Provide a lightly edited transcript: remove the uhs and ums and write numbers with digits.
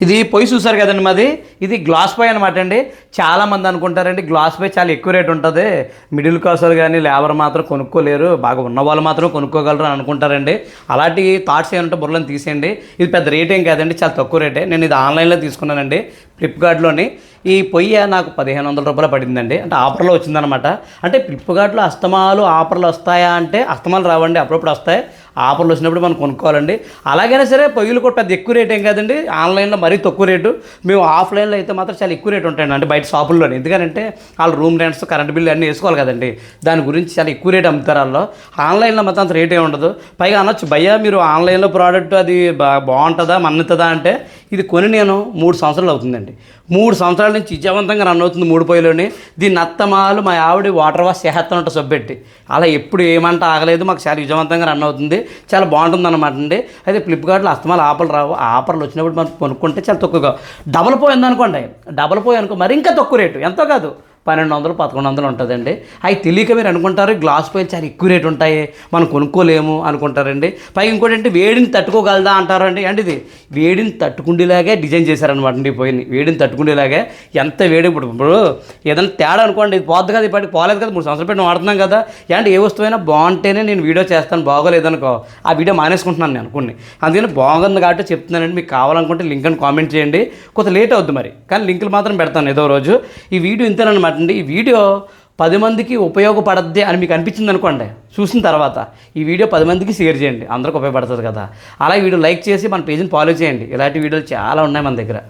ఇది పొయ్యి చూసారు కదండి మాది, ఇది గ్లాస్ పొయ్యి అనమాట అండి. చాలామంది అనుకుంటారండి గ్లాస్ పొయ్యి చాలా ఎక్కువ రేట్ ఉంటుంది, మిడిల్ క్లాస్ వాళ్ళు కానీ లేబర్ మాత్రం కొనుక్కోలేరు, బాగా ఉన్న వాళ్ళు మాత్రం కొనుక్కోగలరు అని అనుకుంటారండి. అలాంటి థాట్స్ ఏమంటే బుర్రలను తీసేయండి. ఇది పెద్ద రేట్ ఏం కాదండి, చాలా తక్కువ రేటే. నేను ఇది ఆన్లైన్లో తీసుకున్నానండి, ఫ్లిప్కార్ట్లోని. ఈ పొయ్యి నాకు 1500 రూపాయలు పడిందండి. అంటే ఆఫర్లో వచ్చిందనమాట. అంటే ఫ్లిప్కార్ట్లో అస్తమాలు ఆఫర్లు వస్తాయా అంటే అస్తమాలు రావండి, అప్పుడప్పుడు వస్తాయి. ఆఫర్లు వచ్చినప్పుడు మనం కొనుక్కోవాలండి. అలాగైనా సరే పొయ్యిలు కూడా పెద్ద ఎక్కువ రేట్ ఏం కాదండి, ఆన్లైన్లో మరీ తక్కువ రేటు. మేము ఆఫ్లైన్లో అయితే మాత్రం చాలా ఎక్కువ రేటు ఉంటాయండి, అంటే బయట షాపుల్లోనే. ఎందుకంటే వాళ్ళు రూమ్ రెంట్స్, కరెంట్ బిల్లు అన్నీ వేసుకోవాలి కదండి, దాని గురించి చాలా ఎక్కువ రేటు అమ్ముతారు వాళ్ళు. ఆన్లైన్లో మొత్తం అంత రేట్ ఏమి ఉండదు. పైగా అనొచ్చు, భయ్యా మీరు ఆన్లైన్లో ప్రోడక్ట్ అది బాగుంటుందా మన్నుతుందా అంటే, ఇది కొని నేను 3 సంవత్సరాలు అవుతుందండి. 3 సంవత్సరాల నుంచి విజయవంతంగా రన్ అవుతుంది 3 పొయ్యిలోని. దీన్ని అత్తమాలు మా ఆవిడ వాటర్ వాష్ చేస్తానంట సబ్బెట్టి, అలా ఎప్పుడు ఏమంట ఆగలేదు. మాకు చాలా విజయవంతంగా రన్ అవుతుంది, చాలా బాగుంటుంది అనమాట అండి. అయితే ఫ్లిప్కార్ట్లో అస్తమాలు ఆఫర్లు రావు, ఆఫర్లు వచ్చినప్పుడు మనం కొనుక్కుంటే చాలా తక్కువగా. డబల్ పోయింది అనుకోండి, డబల్ పోయి అనుకో మరి ఇంకా తక్కువ రేటు, ఎంతో కాదు 1200 1100 ఉంటుందండి. అవి తెలియక మీరు అనుకుంటారు గ్లాస్ పొయ్యిలు చాలా ఎక్కువ రేటు ఉంటాయి, మనం కొనుక్కోలేము అనుకుంటారండి. పైగా ఇంకోటి అంటే వేడిని తట్టుకోగలదా అంటారండి. అంటే ఇది వేడిని తట్టుకుండేలాగే డిజైన్ చేశారనమాట అండి. ఈ పొయ్యిని వేడిని తట్టుకుండేలాగే. ఎంత వేడి ఇప్పుడు ఏదైనా తేడా అనుకోండి, ఇది పోద్ది కదా, ఇప్పటికి పోలేదు కదా, 3 సంవత్సరాలు పెట్టి వాడుతున్నాం కదా. అంటే ఏ వస్తువైనా బాగుంటేనే నేను వీడియో చేస్తాను, బాగోలేదనుకో ఆ వీడియో మానేసుకుంటున్నాను నేను అనుకుని. అందుకని బాగుంది కాబట్టి చెప్తున్నానండి. మీకు కావాలనుకుంటే లింక్ అని కామెంట్ చేయండి. కొంత లేట్ అవుద్ది మరి, కానీ లింకులు మాత్రం పెడతాను ఏదో రోజు. ఈ వీడియో ఇంతేనమాట అండి. ఈ వీడియో 10 మందికి ఉపయోగపడద్ది అని మీకు అనిపించింది అనుకోండి, చూసిన తర్వాత ఈ వీడియో 10 మందికి షేర్ చేయండి, అందరికి ఉపయోగపడుతుంది కదా. అలా వీడియో లైక్ చేసి మన పేజ్ని ఫాలో చేయండి. ఇలాంటి వీడియోలు చాలా ఉన్నాయి మన దగ్గర.